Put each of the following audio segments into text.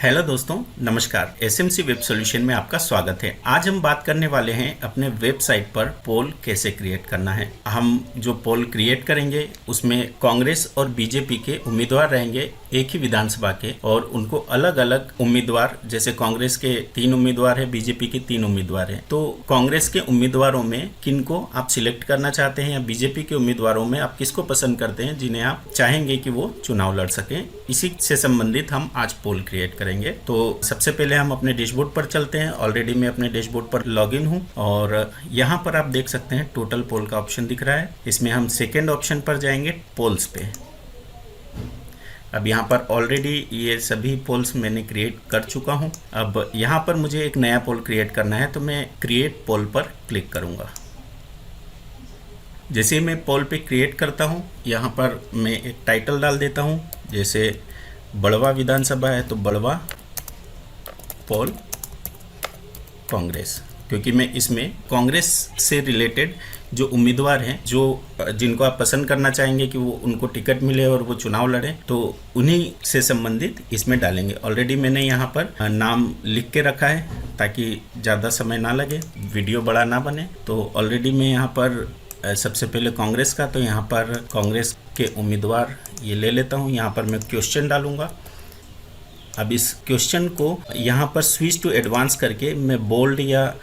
Hello दोस्तों, नमस्कार। SMC web solution में आपका स्वागत है। आज हम बात करने वाले हैं अपने वेबसाइट पर पोल कैसे क्रिएट करना है। हम जो पोल क्रिएट करेंगे उसमें कांग्रेस और बीजेपी के उम्मीदवार रहेंगे एक ही विधानसभा के, और उनको अलग अलग उम्मीदवार, जैसे कांग्रेस के 3 उम्मीदवार है, बीजेपी के 3 उम्मीदवार है। तो कांग्रेस के उम्मीदवारों में किनको आप सिलेक्ट करना चाहते हैं या बीजेपी के उम्मीदवारों में आप किसको पसंद करते हैं जिन्हें आप चाहेंगे कि वो चुनाव लड़ सकें, इसी से संबंधित हम आज पोल क्रिएट करेंगे। तो सबसे पहले हम अपने डैशबोर्ड पर चलते हैं। ऑलरेडी मैं अपने डैशबोर्ड पर लॉगिन हूं और यहाँ पर आप देख सकते हैं टोटल पोल का ऑप्शन दिख रहा है। इसमें हम सेकेंड ऑप्शन पर जाएंगे, पोल्स पे। अब यहाँ पर ऑलरेडी ये सभी पोल्स मैंने क्रिएट कर चुका हूँ। अब यहाँ पर मुझे एक नया पोल क्रिएट करना है, तो मैं क्रिएट पोल पर क्लिक करूँगा। जैसे मैं पोल पे क्रिएट करता हूँ, यहाँ पर मैं एक टाइटल डाल देता हूँ। जैसे बड़वा विधानसभा है तो बड़वा पोल कांग्रेस, क्योंकि मैं इसमें कांग्रेस से रिलेटेड जो उम्मीदवार हैं, जिनको आप पसंद करना चाहेंगे कि वो उनको टिकट मिले और वो चुनाव लड़ें, तो उन्हीं से संबंधित इसमें डालेंगे। ऑलरेडी मैंने यहाँ पर नाम लिख के रखा है ताकि ज़्यादा समय ना लगे, वीडियो बड़ा ना बने। तो ऑलरेडी मैं यहाँ पर सबसे पहले कांग्रेस का, तो यहाँ पर कांग्रेस के उम्मीदवार ये ले लेता हूँ। यहाँ पर मैं क्वेश्चन डालूँगा। अब इस क्वेश्चन को यहाँ पर स्विच टू एडवांस करके मैं बोल्ड या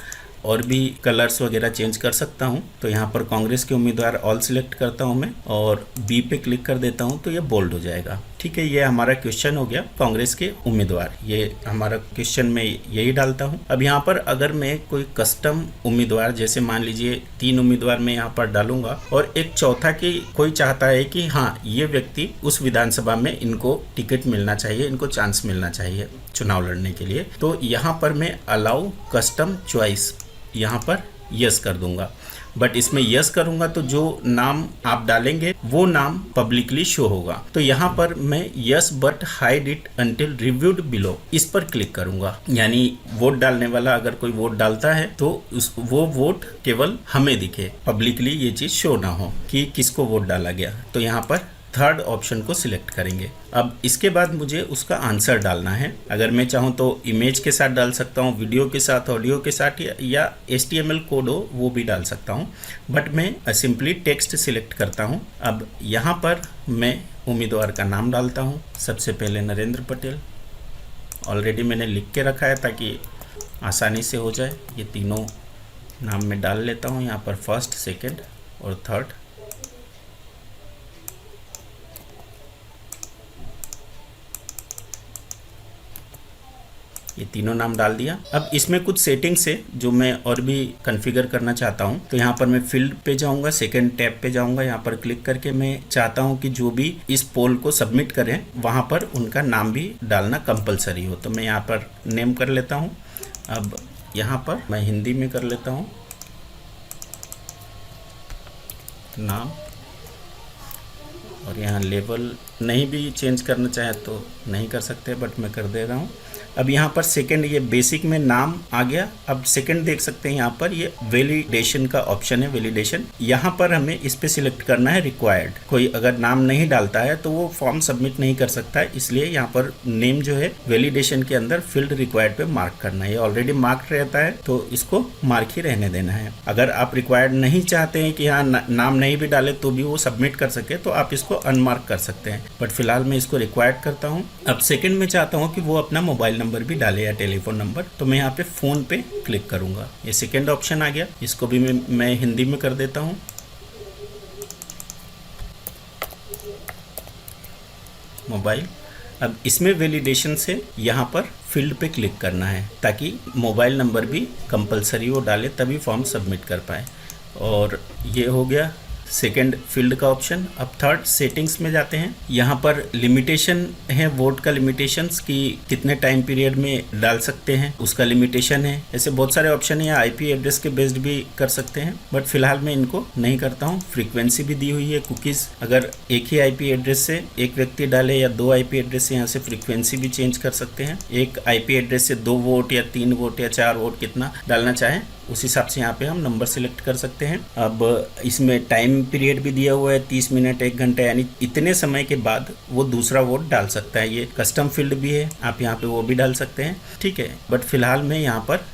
और भी कलर्स वगैरह चेंज कर सकता हूँ। तो यहाँ पर कांग्रेस के उम्मीदवार ऑल सिलेक्ट करता हूँ मैं और बी पे क्लिक कर देता हूँ, तो ये बोल्ड हो जाएगा। ठीक है, ये हमारा क्वेश्चन हो गया, कांग्रेस के उम्मीदवार। ये हमारा क्वेश्चन में यही डालता हूँ। अब यहाँ पर अगर मैं कोई कस्टम उम्मीदवार, जैसे मान लीजिए 3 उम्मीदवार मैं यहाँ पर डालूंगा और एक चौथा की कोई चाहता है कि हाँ, ये व्यक्ति उस विधानसभा में इनको टिकट मिलना चाहिए, इनको चांस मिलना चाहिए चुनाव लड़ने के लिए, तो यहाँ पर मैं अलाउ कस्टम चॉइस यहाँ पर यस कर दूंगा। बट इसमें यस करूंगा तो जो नाम आप डालेंगे वो नाम पब्लिकली शो होगा। तो यहाँ पर मैं yes but hide it until reviewed below, इस पर क्लिक करूंगा। यानी वोट डालने वाला अगर कोई वोट डालता है तो वो वोट केवल हमें दिखे, पब्लिकली ये चीज शो ना हो कि किसको वोट डाला गया। तो यहाँ पर थर्ड ऑप्शन को सिलेक्ट करेंगे। अब इसके बाद मुझे उसका आंसर डालना है। अगर मैं चाहूँ तो इमेज के साथ डाल सकता हूँ, वीडियो के साथ, ऑडियो के साथ, या HTML कोड हो वो भी डाल सकता हूँ। बट मैं सिंपली टेक्स्ट सिलेक्ट करता हूँ। अब यहाँ पर मैं उम्मीदवार का नाम डालता हूँ। सबसे पहले नरेंद्र पटेल, ऑलरेडी मैंने लिख के रखा है ताकि आसानी से हो जाए। ये तीनों नाम मैं डाल लेता हूँ यहाँ पर, फर्स्ट, सेकेंड और थर्ड। ये तीनों नाम डाल दिया। अब इसमें कुछ सेटिंग्स है जो मैं और भी कॉन्फ़िगर करना चाहता हूँ। तो यहाँ पर मैं फील्ड पे जाऊँगा, सेकंड टैब पे जाऊँगा। यहाँ पर क्लिक करके मैं चाहता हूँ कि जो भी इस पोल को सबमिट करें वहाँ पर उनका नाम भी डालना कंपलसरी हो। तो मैं यहाँ पर नेम कर लेता हूँ। अब यहाँ पर मैं हिंदी में कर लेता हूँ नाम, और यहाँ लेवल नहीं भी चेंज करना चाहे तो नहीं कर सकते, बट मैं कर दे रहा हूँ। अब यहाँ पर सेकंड, ये बेसिक में नाम आ गया। अब सेकंड देख सकते हैं यहाँ पर ये वैलिडेशन का ऑप्शन है, वैलिडेशन। यहाँ पर हमें इस पे सिलेक्ट करना है रिक्वायर्ड। कोई अगर नाम नहीं डालता है तो वो फॉर्म सबमिट नहीं कर सकता है, इसलिए यहाँ पर नेम जो है वैलिडेशन के अंदर फील्ड रिक्वायर्ड पे मार्क करना है। ये ऑलरेडी मार्क रहता है तो इसको मार्क ही रहने देना है। अगर आप रिक्वायर्ड नहीं चाहते हैं कि यहाँ नाम नहीं भी डाले तो भी वो सबमिट कर सके तो आप इसको अनमार्क कर सकते हैं, बट फिलहाल मैं इसको रिक्वायर्ड करता हूँ। अब सेकेंड में चाहता हूँ कि वो अपना मोबाइल नंबर भी डाले या टेलीफोन नंबर, तो मैं यहाँ पे फोन पे क्लिक करूंगा। ये सेकेंड ऑप्शन आ गया। इसको भी मैं हिंदी में कर देता हूँ, मोबाइल। अब इसमें वैलिडेशन से यहाँ पर फील्ड पे क्लिक करना है ताकि मोबाइल नंबर भी कंपलसरी वो डाले, तभी फॉर्म सबमिट कर पाए। और ये हो गया सेकेंड फील्ड का ऑप्शन। अब थर्ड सेटिंग्स में जाते हैं। यहाँ पर लिमिटेशन है, वोट का लिमिटेशंस कि कितने टाइम पीरियड में डाल सकते हैं, उसका लिमिटेशन है। ऐसे बहुत सारे ऑप्शन है। या IP एड्रेस के बेस्ड भी कर सकते हैं, बट फिलहाल मैं इनको नहीं करता हूँ। फ्रीक्वेंसी भी दी हुई है, कुकीज़ अगर एक ही IP एड्रेस से एक व्यक्ति डाले या 2 IP एड्रेस से, यहाँ से फ्रीक्वेंसी भी चेंज कर सकते हैं। एक IP एड्रेस से 2 वोट या 3 वोट या 4 वोट कितना डालना चाहें उस हिसाब से यहाँ पे हम नंबर सिलेक्ट कर सकते हैं। अब इसमें टाइम टाइम पीरियड भी दिया हुआ है 30 मिनट 1 घंटा, यानी इतने समय के बाद वो दूसरा वोट डाल सकता है। ये कस्टम फील्ड भी है, आप यहाँ पे वो भी डाल सकते हैं, ठीक है। बट फिलहाल मैं यहाँ पर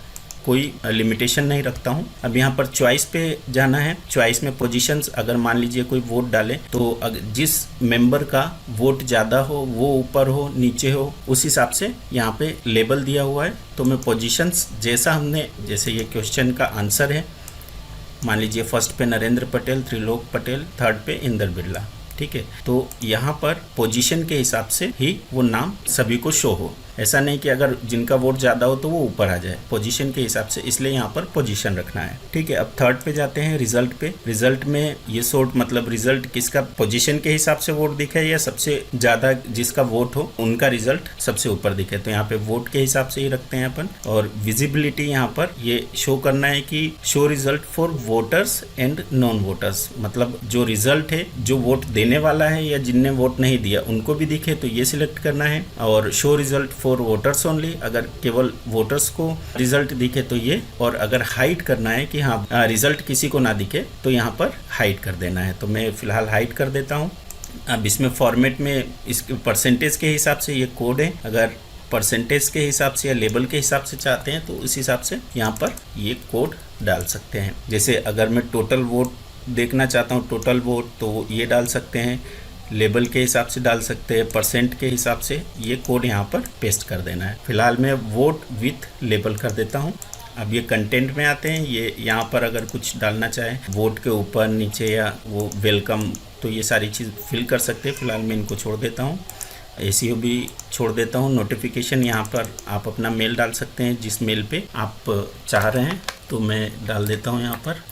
कोई लिमिटेशन नहीं रखता हूँ। अब यहाँ पर चॉइस पे जाना है। चॉइस में पोजीशंस, अगर मान लीजिए कोई वोट डाले तो जिस मेंबर का वोट ज़्यादा हो, वो ऊपर हो नीचे हो, उस हिसाब से यहाँ पे लेबल दिया हुआ है। तो मैं पोजीशंस जैसा हमने, जैसे ये क्वेश्चन का आंसर है, मान लीजिए फर्स्ट पे नरेंद्र पटेल, त्रिलोक पटेल, थर्ड पे इंदर बिरला, ठीक है। तो यहाँ पर पोजीशन के हिसाब से ही वो नाम सभी को शो हो। ऐसा नहीं कि अगर जिनका वोट ज़्यादा हो तो वो ऊपर आ जाए, पोजीशन के हिसाब से, इसलिए यहाँ पर पोजीशन रखना है, ठीक है। अब थर्ड पे जाते हैं, रिजल्ट पे। रिजल्ट में ये सॉर्ट, मतलब रिजल्ट किसका पोजीशन के हिसाब से वोट दिखे या सबसे ज़्यादा जिसका वोट हो उनका रिजल्ट सबसे ऊपर दिखे, तो यहाँ पे वोट के हिसाब से ही रखते हैं अपन। और विजिबिलिटी यहाँ पर ये शो करना है कि show result for voters and non voters, मतलब जो रिजल्ट है, जो वोट देने वाला है या जिनने वोट नहीं दिया उनको भी दिखे, तो ये सिलेक्ट करना है। और show result for voters only, अगर केवल वोटर्स को रिजल्ट दिखे तो ये, और अगर हाइड करना है कि हाँ रिजल्ट किसी को ना दिखे तो यहाँ पर हाइड कर देना है। तो मैं फिलहाल हाइड कर देता हूँ। अब इसमें फॉर्मेट में इसके परसेंटेज के हिसाब से ये कोड है, अगर परसेंटेज के हिसाब से या लेबल के हिसाब से चाहते हैं तो उस हिसाब से यहाँ पर ये कोड डाल सकते हैं। जैसे अगर मैं टोटल वोट देखना चाहता हूँ, टोटल वोट, तो ये डाल सकते हैं, लेबल के हिसाब से डाल सकते हैं, परसेंट के हिसाब से ये कोड यहाँ पर पेस्ट कर देना है। फिलहाल मैं वोट विथ लेबल कर देता हूँ। अब ये कंटेंट में आते हैं, ये यहाँ पर अगर कुछ डालना चाहे वोट के ऊपर नीचे या वो वेलकम, तो ये सारी चीज़ फिल कर सकते हैं। फिलहाल मैं इनको छोड़ देता हूँ, एसीओ भी छोड़ देता हूँ। नोटिफिकेशन यहाँ पर आप अपना मेल डाल सकते हैं जिस मेल पे आप चाह रहे हैं, तो मैं डाल देता हूँ यहाँ पर।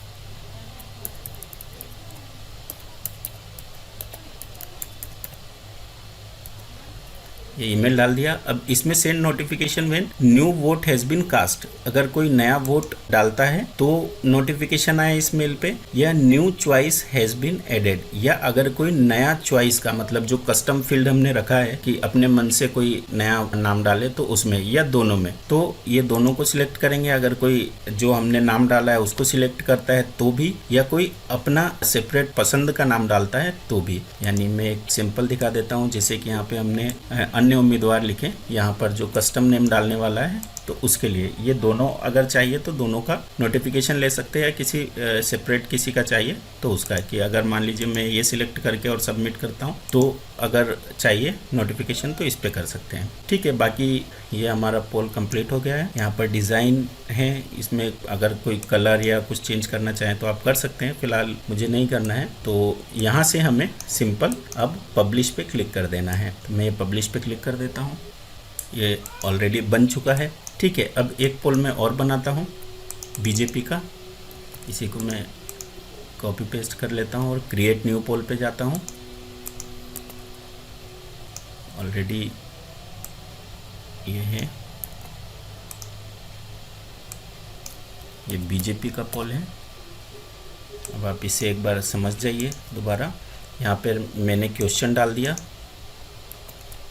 ये ईमेल डाल दिया। अब इसमें send notification when new vote has been cast, अगर कोई नया वोट डालता है तो नोटिफिकेशन आए इस मेल पे, या new choice has been added, या अगर कोई नया चॉइस का, मतलब जो कस्टम फील्ड हमने रखा है कि अपने मन से कोई नया नाम डाले, तो उसमें या दोनों में, तो ये दोनों को सिलेक्ट करेंगे। अगर कोई जो हमने नाम डाला है उसको सिलेक्ट करता है तो भी, या कोई अपना सेपरेट पसंद का नाम डालता है तो भी। यानी मैं एक सिंपल दिखा देता हूँ, जैसे कि यहाँ पे हमने अन्य उम्मीदवार लिखे, यहाँ पर जो कस्टम नेम डालने वाला है तो उसके लिए ये दोनों, अगर चाहिए तो दोनों का नोटिफिकेशन ले सकते हैं, किसी सेपरेट किसी का चाहिए तो उसका, कि अगर मान लीजिए मैं ये सिलेक्ट करके और सबमिट करता हूँ तो अगर चाहिए नोटिफिकेशन तो इस पे कर सकते हैं, ठीक है। बाकी ये हमारा पोल कंप्लीट हो गया है। यहाँ पर डिज़ाइन है, इसमें अगर कोई कलर या कुछ चेंज करना चाहें तो आप कर सकते हैं, फिलहाल मुझे नहीं करना है। तो यहाँ से हमें सिंपल अब पब्लिश पे क्लिक कर देना है, तो मैं पब्लिश पे क्लिक कर देता हूँ। ये ऑलरेडी बन चुका है, ठीक है। अब एक पोल मैं और बनाता हूँ बीजेपी का, इसी को मैं कॉपी पेस्ट कर लेता हूँ और क्रिएट न्यू पोल पे जाता हूँ। ऑलरेडी ये है, ये बीजेपी का पोल है। अब आप इसे एक बार समझ जाइए दोबारा। यहाँ पर मैंने क्वेश्चन डाल दिया,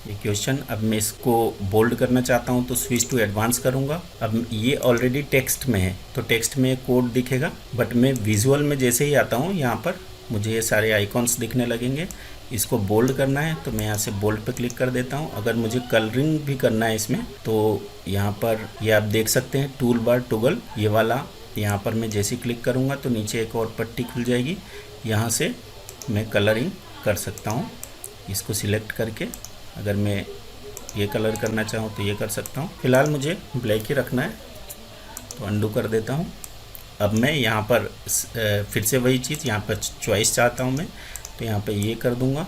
ये क्वेश्चन। अब मैं इसको बोल्ड करना चाहता हूँ तो स्विच टू एडवांस करूँगा। अब ये ऑलरेडी टेक्स्ट में है तो टेक्स्ट में कोड दिखेगा, बट मैं विजुअल में जैसे ही आता हूँ यहाँ पर मुझे ये सारे आइकॉन्स दिखने लगेंगे। इसको बोल्ड करना है तो मैं यहाँ से बोल्ड पे क्लिक कर देता हूँ। अगर मुझे कलरिंग भी करना है इसमें तो यहाँ पर ये आप देख सकते हैं टूल बार टॉगल, ये वाला, यहाँ पर मैं जैसे क्लिक करूँगा तो नीचे एक और पट्टी खुल जाएगी, यहाँ से मैं कलरिंग कर सकता हूँ। इसको सिलेक्ट करके अगर मैं ये कलर करना चाहूँ तो ये कर सकता हूँ। फिलहाल मुझे ब्लैक ही रखना है तो अंडू कर देता हूँ। अब मैं यहाँ पर फिर से वही चीज़, यहाँ पर चॉइस चाहता हूँ मैं, तो यहाँ पे ये कर दूँगा।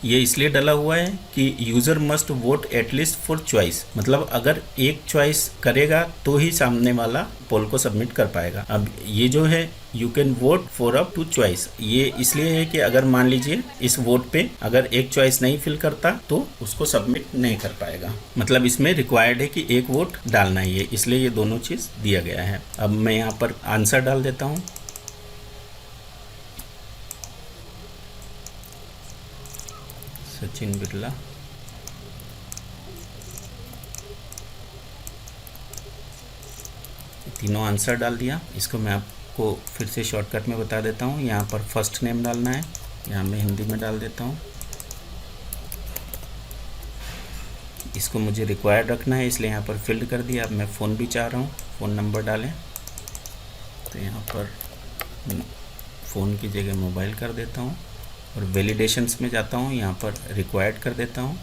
ये इसलिए डला हुआ है कि user must vote at least for choice, मतलब अगर एक चॉइस करेगा तो ही सामने वाला पोल को सबमिट कर पाएगा। अब ये जो है you can vote for up to choice, ये इसलिए है कि अगर मान लीजिए इस वोट पे अगर एक चॉइस नहीं फिल करता तो उसको सबमिट नहीं कर पाएगा, मतलब इसमें रिक्वायर्ड है कि एक वोट डालना ही है, इसलिए ये दोनों चीज़ दिया गया है। अब मैं यहाँ पर आंसर डाल देता हूँ। सचिन बिरला, तीनों आंसर डाल दिया। इसको मैं आपको आपको फिर से शॉर्टकट में बता देता हूँ। यहाँ पर फर्स्ट नेम डालना है, यहाँ मैं हिंदी में डाल देता हूँ। इसको मुझे रिक्वायर्ड रखना है, इसलिए यहाँ पर फिल्ड कर दिया। अब मैं फ़ोन भी चाह रहा हूँ, फ़ोन नंबर डालें, तो यहाँ पर फ़ोन की जगह मोबाइल कर देता हूँ और वैलिडेशंस में जाता हूँ, यहाँ पर रिक्वायर्ड कर देता हूँ।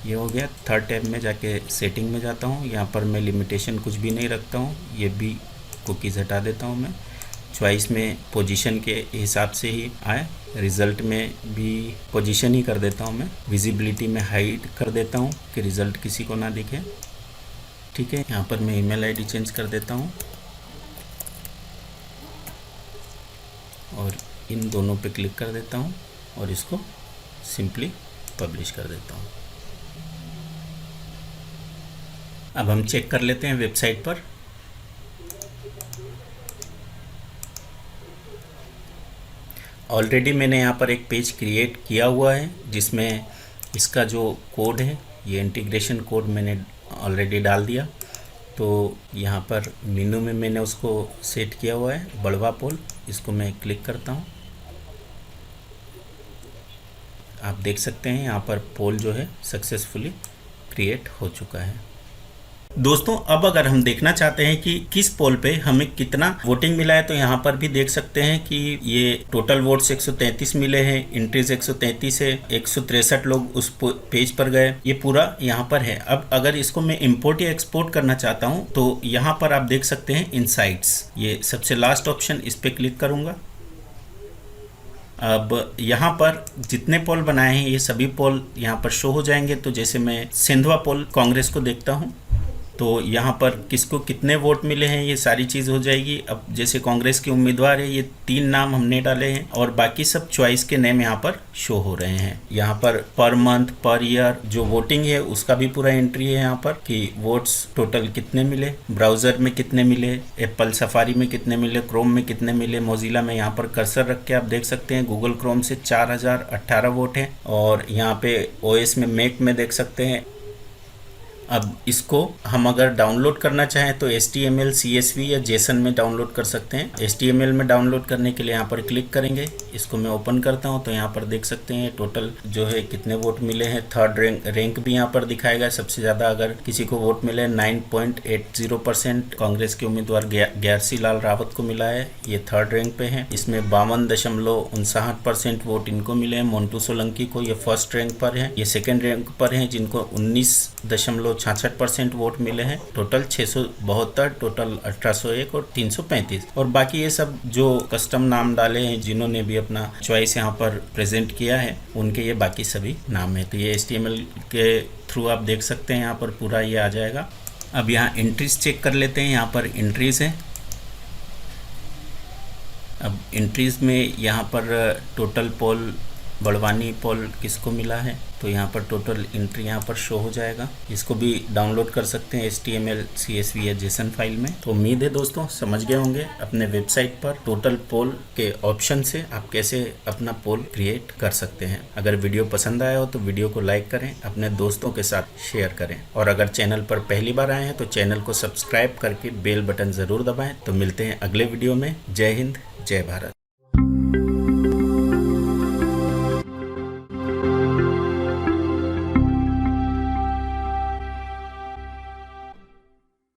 ये हो गया। थर्ड टैब में जाके सेटिंग में जाता हूँ, यहाँ पर मैं लिमिटेशन कुछ भी नहीं रखता हूँ, ये भी कुकीज़ हटा देता हूँ मैं। चॉइस में पोजीशन के हिसाब से ही आए, रिज़ल्ट में भी पोजीशन ही कर देता हूँ मैं। विजिबिलिटी में हाइड कर देता हूँ कि रिज़ल्ट किसी को ना दिखे। ठीक है, यहाँ पर मैं ईमेल आईडी चेंज कर देता हूँ और इन दोनों पे क्लिक कर देता हूँ और इसको सिंपली पब्लिश कर देता हूँ। अब हम चेक कर लेते हैं वेबसाइट पर। ऑलरेडी मैंने यहाँ पर एक पेज क्रिएट किया हुआ है जिसमें इसका जो कोड है, ये इंटीग्रेशन कोड मैंने ऑलरेडी डाल दिया। तो यहाँ पर मेनू में मैंने उसको सेट किया हुआ है, बड़वा पोल। इसको मैं क्लिक करता हूँ, आप देख सकते हैं यहाँ पर पोल जो है सक्सेसफुली क्रिएट हो चुका है। दोस्तों, अब अगर हम देखना चाहते हैं कि किस पोल पे हमें कितना वोटिंग मिला है, तो यहाँ पर भी देख सकते हैं कि ये टोटल वोट्स 133 मिले हैं, एंट्रीज 133 है, 163 लोग उस पेज पर गए, ये पूरा यहाँ पर है। अब अगर इसको मैं इंपोर्ट या एक्सपोर्ट करना चाहता हूँ तो यहाँ पर आप देख सकते हैं इनसाइट्स, ये सबसे लास्ट ऑप्शन, इस पर क्लिक करूँगा। अब यहाँ पर जितने पोल बनाए हैं ये सभी पोल यहाँ पर शो हो जाएंगे। तो जैसे मैं सिंधवा पोल कांग्रेस को देखता हूँ तो यहाँ पर किसको कितने वोट मिले हैं ये सारी चीज़ हो जाएगी। अब जैसे कांग्रेस के उम्मीदवार है, ये 3 नाम हमने डाले हैं और बाकी सब चॉइस के नेम यहाँ पर शो हो रहे हैं। यहाँ पर मंथ, पर ईयर जो वोटिंग है उसका भी पूरा एंट्री है यहाँ पर कि वोट्स टोटल कितने मिले, ब्राउज़र में कितने मिले, एप्पल सफारी में कितने मिले, क्रोम में कितने मिले, मोजिला में। यहाँ पर कर्सर रख के आप देख सकते हैं गूगल क्रोम से 4018 वोट हैं और यहाँ पे OS में मैक में देख सकते हैं। अब इसको हम अगर डाउनलोड करना चाहें तो HTML, CSV या JSON में डाउनलोड कर सकते हैं। HTML में डाउनलोड करने के लिए यहाँ पर क्लिक करेंगे, इसको मैं ओपन करता हूँ तो यहाँ पर देख सकते हैं टोटल जो है कितने वोट मिले हैं। थर्ड रैंक भी यहाँ पर दिखाएगा। सबसे ज़्यादा अगर किसी को वोट मिले 9.80% कांग्रेस के उम्मीदवार ग्यारसी लाल रावत को मिला है, ये थर्ड रैंक पे हैं। इसमें 52.59% वोट इनको मिले हैं, मोन्टू सोलंकी को, ये फर्स्ट रैंक पर है। ये सेकेंड रैंक पर हैं जिनको 19.66% वोट मिले हैं। टोटल 672, टोटल 1801 और 335। और बाकी ये सब जो कस्टम नाम डाले हैं जिन्होंने भी अपना चॉइस यहाँ पर प्रेजेंट किया है उनके ये बाकी सभी नाम है। तो ये HTML के थ्रू आप देख सकते हैं यहाँ पर पूरा ये आ जाएगा। अब यहाँ एंट्रीज चेक कर लेते हैं। यहाँ पर एंट्रीज है। अब एंट्रीज में यहाँ पर टोटल पोल, बड़वानी पोल किसको मिला है तो यहाँ पर टोटल एंट्री यहाँ पर शो हो जाएगा। इसको भी डाउनलोड कर सकते हैं HTML, CSV या JSON फाइल में। तो उम्मीद है दोस्तों समझ गए होंगे अपने वेबसाइट पर टोटल पोल के ऑप्शन से आप कैसे अपना पोल क्रिएट कर सकते हैं। अगर वीडियो पसंद आया हो तो वीडियो को लाइक करें, अपने दोस्तों के साथ शेयर करें और अगर चैनल पर पहली बार आए हैं तो चैनल को सब्सक्राइब करके बेल बटन ज़रूर दबाएँ। तो मिलते हैं अगले वीडियो में। जय हिंद, जय भारत।